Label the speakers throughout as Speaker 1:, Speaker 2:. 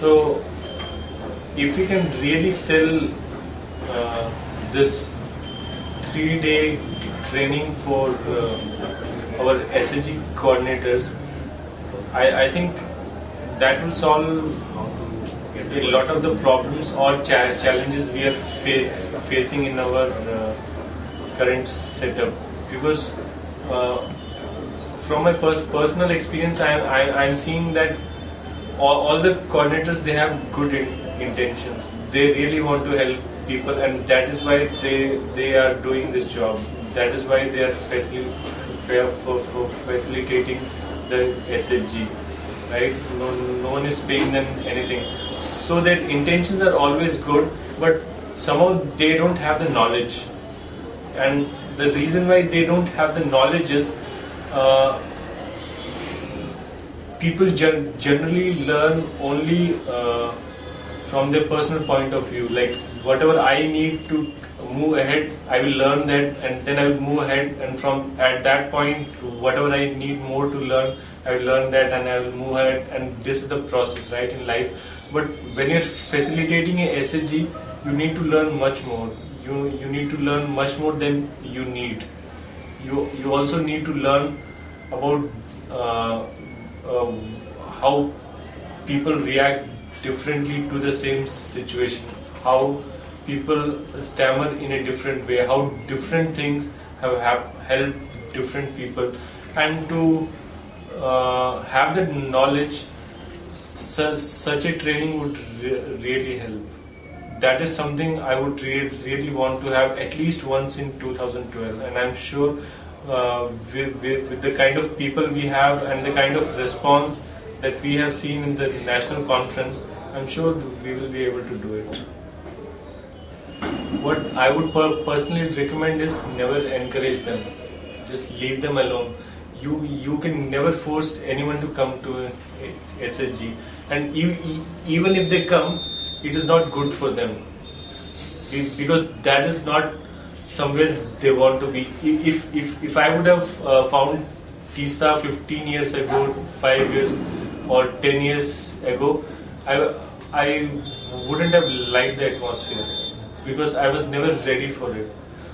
Speaker 1: So if we can really sell this 3-day training for our SHG coordinators, I think that will solve a lot of the problems or challenges we are facing in our current setup. Because from my personal experience, I'm seeing that all the coordinators, they have good intentions. They really want to help people, and that is why they are doing this job. That is why they are facilitating the SHG, right? No one is paying them anything. So their intentions are always good, but somehow they don't have the knowledge. And the reason why they don't have the knowledge is people generally learn only from their personal point of view. Like, whatever I need to move ahead, I will learn that, and then I will move ahead, and from at that point, whatever I need more to learn, I will learn that and I will move ahead. And this is the process, right, in life. But when you're facilitating a SHG, you need to learn much more. You need to learn much more than you need. You also need to learn about how people react differently to the same situation, how people stammer in a different way, how different things have helped different people, and to have that knowledge, such a training would really help. That is something I would really want to have at least once in 2012, and I'm sure with the kind of people we have and the kind of response that we have seen in the national conference, I'm sure we will be able to do it. What I would personally recommend is never encourage them. Just leave them alone. You can never force anyone to come to SHG, and even if they come, it is not good for them, because that is not somewhere they want to be. If I would have found TISA 15 years ago, 5 years or 10 years ago, I wouldn't have liked the atmosphere, because I was never ready for it.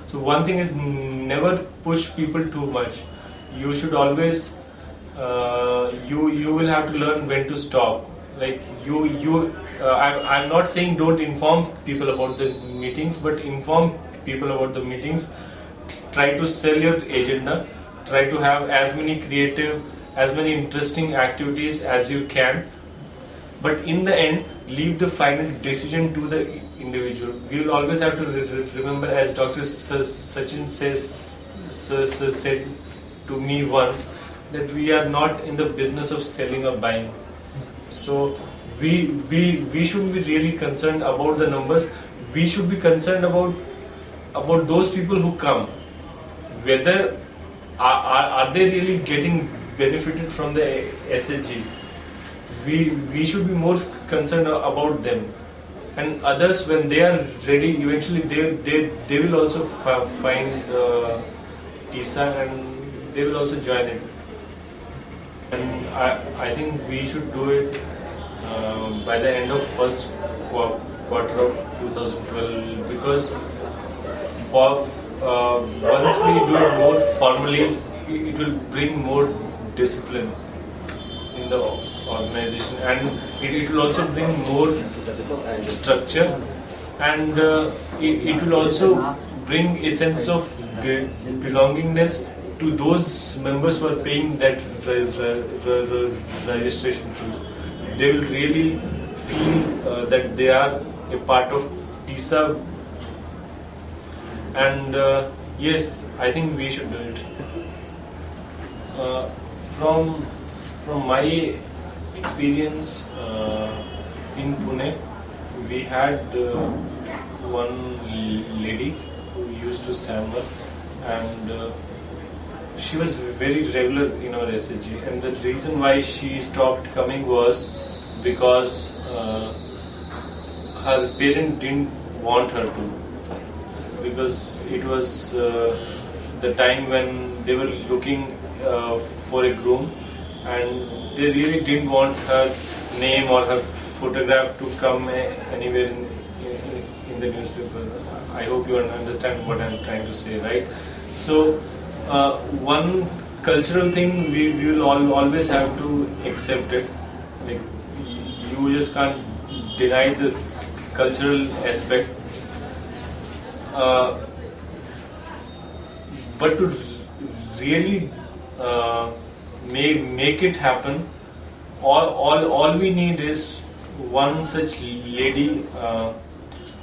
Speaker 1: So one thing is, never push people too much. You should always you will have to learn when to stop. Like I'm not saying don't inform people about the meetings, but inform people about the meetings. Try to sell your agenda. Try to have as many creative, as many interesting activities as you can. But in the end, leave the final decision to the individual. We will always have to remember, as Dr. Sachin said to me once, that we are not in the business of selling or buying. So we shouldn't be really concerned about the numbers. We should be concerned about those people who come. Whether are they really getting benefited from the SHG? We should be more concerned about them. And others, when they are ready, eventually they will also find TISA, and they will also join it. And I think we should do it by the end of first quarter of 2012, because once we do it more formally, it will bring more discipline in the organization, and it will also bring more structure, and it will also bring a sense of belongingness to those members who are paying that registration fees. They will really feel that they are a part of TISA, and yes, I think we should do it. From my experience in Pune, we had one lady who used to stammer, and she was very regular in our SHG, and the reason why she stopped coming was because her parent didn't want her to, because it was the time when they were looking for a groom, and they really didn't want her name or her photograph to come anywhere in the newspaper. I hope you understand what I'm trying to say, right? So one cultural thing we will always have to accept it. Like you just can't deny the cultural aspect. But to really make it happen, all we need is one such lady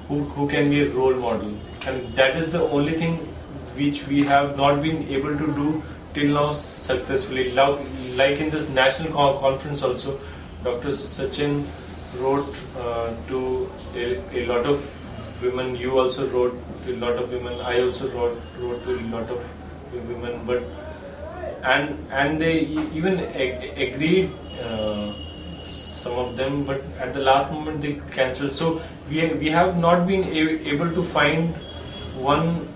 Speaker 1: who can be a role model, and that is the only thing which we have not been able to do till now successfully. Like in this national conference also, Dr. Sachin wrote to a lot of women. You also wrote to a lot of women. I also wrote to a lot of women. But and they even agreed, some of them. But at the last moment they cancelled. So we have not been able to find one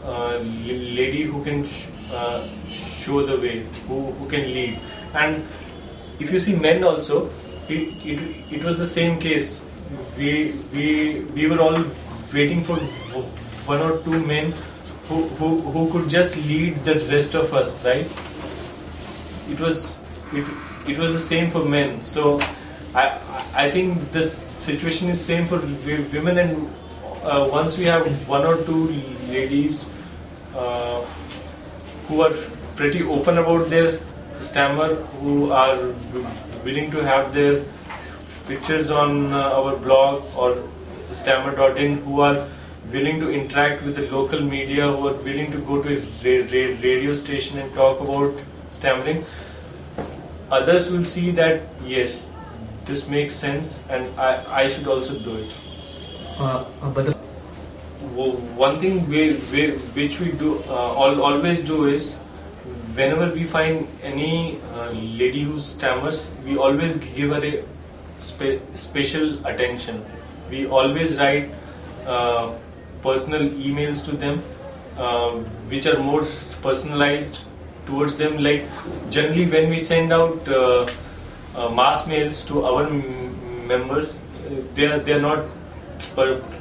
Speaker 1: lady who can show the way, who can lead. And if you see men also, it was the same case. We were all waiting for one or two men who could just lead the rest of us, right? It was the same for men. So I think this situation is same for women. And once we have one or two ladies who are pretty open about their stammer, who are willing to have their pictures on our blog or stammer.in, who are willing to interact with the local media, who are willing to go to a radio station and talk about stammering, others will see that yes, this makes sense and I should also do it. But one thing which we do always do is, whenever we find any lady who stammers, we always give her a special attention. We always write personal emails to them, which are more personalized towards them. Like generally when we send out mass mails to our members, they are not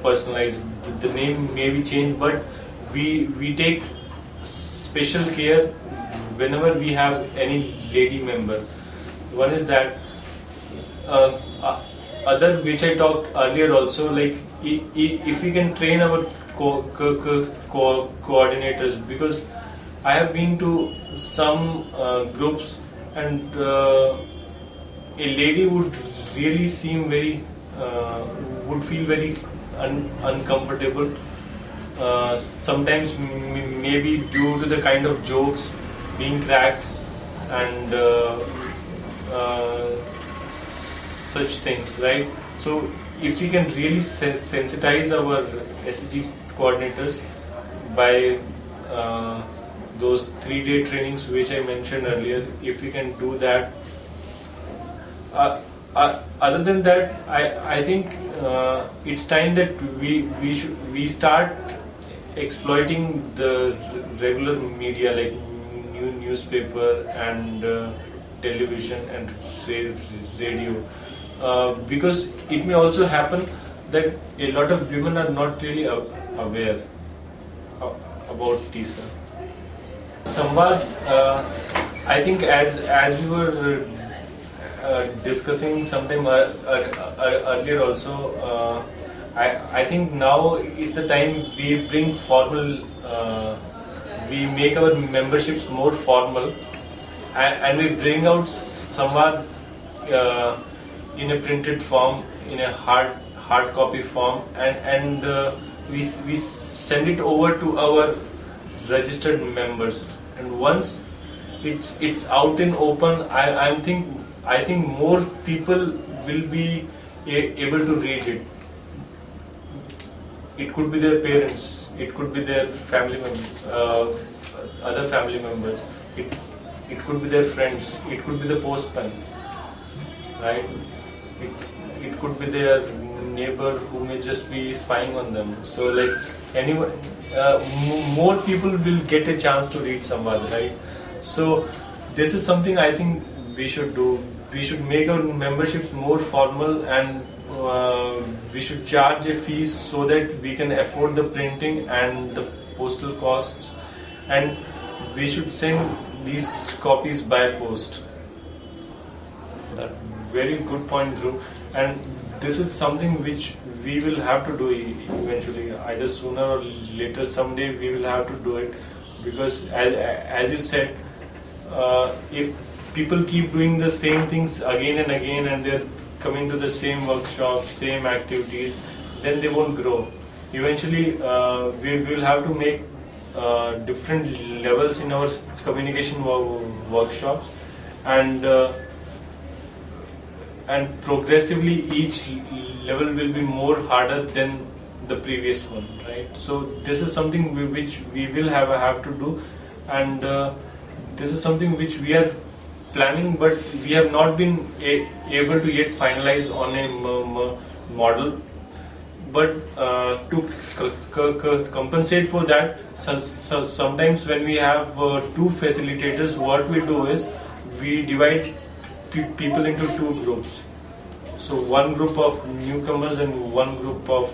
Speaker 1: personalized. The name may be changed, but we take special care whenever we have any lady member. One is that. Other which I talked earlier also, like if we can train our coordinators, because I have been to some groups and a lady would really seem very would feel very uncomfortable, sometimes maybe due to the kind of jokes being cracked and such things, right? So if we can really sensitize our SHG coordinators by those 3-day trainings which I mentioned earlier, if we can do that. Other than that, I think it's time that we start exploiting the regular media like newspaper and television and radio. Because it may also happen that a lot of women are not really aware about TISA. Samvad, I think as we were discussing sometime earlier also, I think now is the time we bring formal, we make our memberships more formal, and we bring out Samvad in a printed form, in a hard copy form, and we send it over to our registered members. And once it's out in open, I think more people will be able to read it. It could be their parents, it could be their family members, other family members. It could be their friends. It could be the postman, right? It could be their neighbor who may just be spying on them. So like anyone, more people will get a chance to read Samvad, right? So this is something I think we should do. we should make our memberships more formal, and we should charge a fees so that we can afford the printing and the postal costs, and we should send these copies by post. That very good point, Dhruv. And this is something which we will have to do eventually, either sooner or later. Someday we will have to do it, because as you said, if people keep doing the same things again and again, and they're coming to the same workshop, same activities, then they won't grow. Eventually, we will have to make different levels in our communication workshops, and progressively each level will be more harder than the previous one, right? So this is something which we will have to do, and this is something which we are planning, but we have not been able to yet finalize on a model. But to compensate for that, sometimes when we have two facilitators, what we do is we divide people into two groups. So one group of newcomers and one group of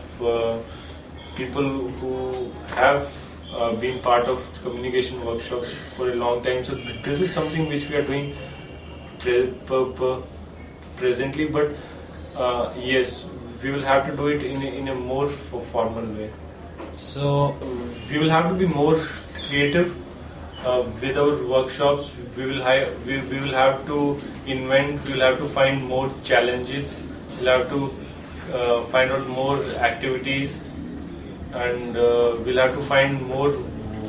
Speaker 1: people who have been part of communication workshops for a long time. So this is something which we are doing presently, but yes, we will have to do it in a more formal way. So we will have to be more creative with our workshops. We will have to invent. We will have to find more challenges. We'll have to find out more activities, and we'll have to find more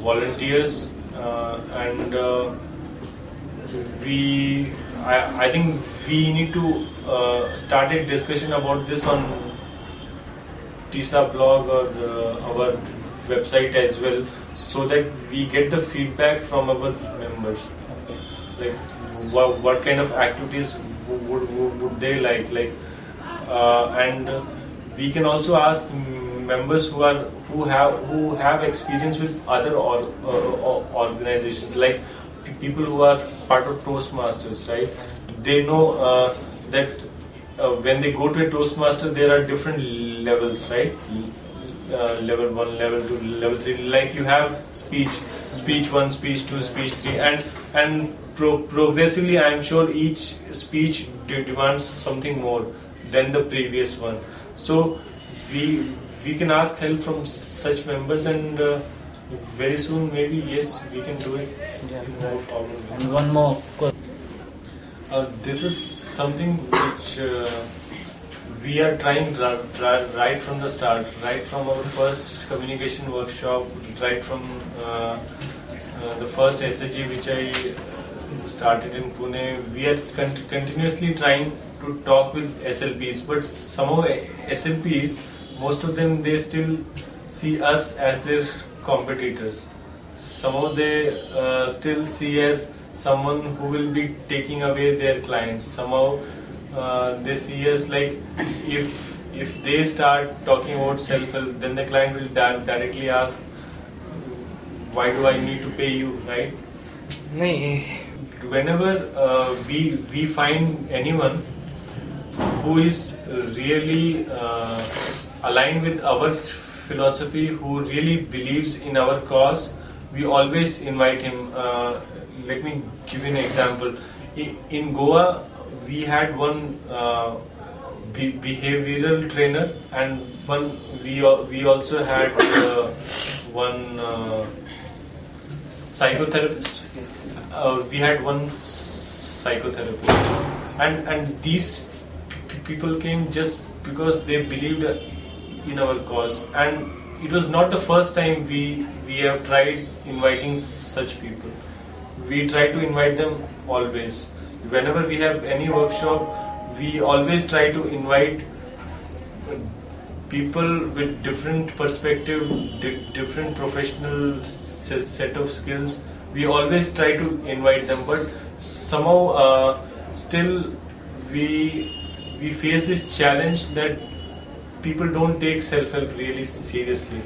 Speaker 1: volunteers. And I think we need to start a discussion about this on TISA blog or our website as well, so that we get the feedback from our members. Like what kind of activities would they like, and we can also ask members who have experience with other organizations, like people who are part of Toastmasters, right? They know that when they go to a Toastmaster, there are different levels, right? Level 1, level 2, level 3. Like you have speech 1, speech 2, speech 3, and progressively, I am sure each speech demands something more than the previous one. So we can ask help from such members, and very soon maybe yes, we can do it.
Speaker 2: Yeah,
Speaker 1: in more formal way.
Speaker 2: And one more question.
Speaker 1: This is something which we are trying right from the start, right from our first communication workshop, right from the first SHG which I started in Pune. We are continuously trying to talk with SLPs, but somehow SLPs, most of them, they still see us as their competitors. Somehow they still see as someone who will be taking away their clients. Somehow they see us like if they start talking about self-help, then the client will directly ask, why do I need to pay you, right? Whenever we find anyone who is really aligned with our philosophy, who really believes in our cause, we always invite him. Let me give you an example. In Goa, we had one behavioral trainer, and we also had one psychotherapist. We had one psychotherapist, and these people came just because they believed in our cause. And it was not the first time we have tried inviting such people. We try to invite them always. Whenever we have any workshop, we always try to invite people with different perspective, different professional set of skills. We always try to invite them, but somehow still we face this challenge that people don't take self-help really seriously.